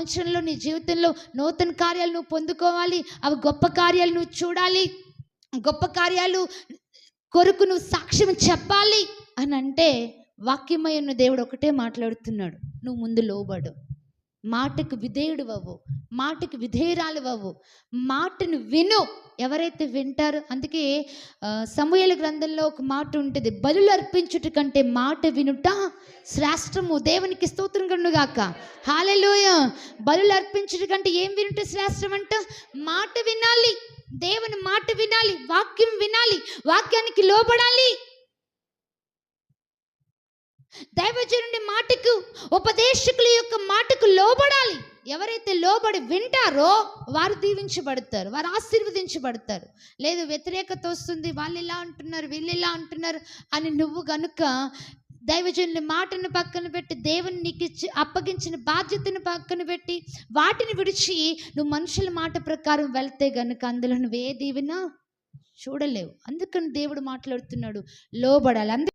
సంవత్సరంలో నీ జీవితంలో నూతన కార్యాలు నువ్వు పొందుకోవాలి, అవి గొప్ప కార్యాలు నువ్వు చూడాలి, గొప్ప కార్యాలు కొరకు నువ్వు సాక్ష్యం చెప్పాలి అని అంటే వాక్యమై ఉన్న దేవుడు ఒకటే మాట్లాడుతున్నాడు, నువ్వు ముందు లోబడు, మాటకు విధేయుడు అవ్వు, మాటకు విధేయురాలు అవ్వు, మాటను విను. ఎవరైతే వింటారో, అందుకే సమూయేలు గ్రంథంలో ఒక మాట ఉంటుంది, బలులు అర్పించుట కంటే మాట వినుట శ్రేష్టము. దేవునికి స్తోత్రం కలుగుగాక. హల్లెలూయా. బలులు అర్పించుట కంటే ఏం వినుట శ్రేష్టం అంట? మాట వినాలి, దేవుని మాట వినాలి, వాక్యం వినాలి, వాక్యానికి లోబడాలి. దైవజనుడి మాటకు, ఉపదేశకుల యొక్క మాటకు లోబడాలి. ఎవరైతే లోబడి వింటారో వారు దీవించబడతారు, వారు ఆశీర్వదించబడతారు. లేదు వ్యతిరేకత వస్తుంది, వాళ్ళు ఇలా అంటున్నారు, వీళ్ళు ఇలా అంటున్నారు అని నువ్వు గనుక దైవజనుల మాటను పక్కన పెట్టి, దేవుని నీకు అప్పగించిన బాధ్యతను పక్కన పెట్టి వాటిని విడిచి నువ్వు మనుషుల మాట ప్రకారం వెళ్తే గనుక అందులో నువ్వు ఏ దీవెన చూడలేవు. అందుకని దేవుడు మాట్లాడుతున్నాడు, లోబడాలి.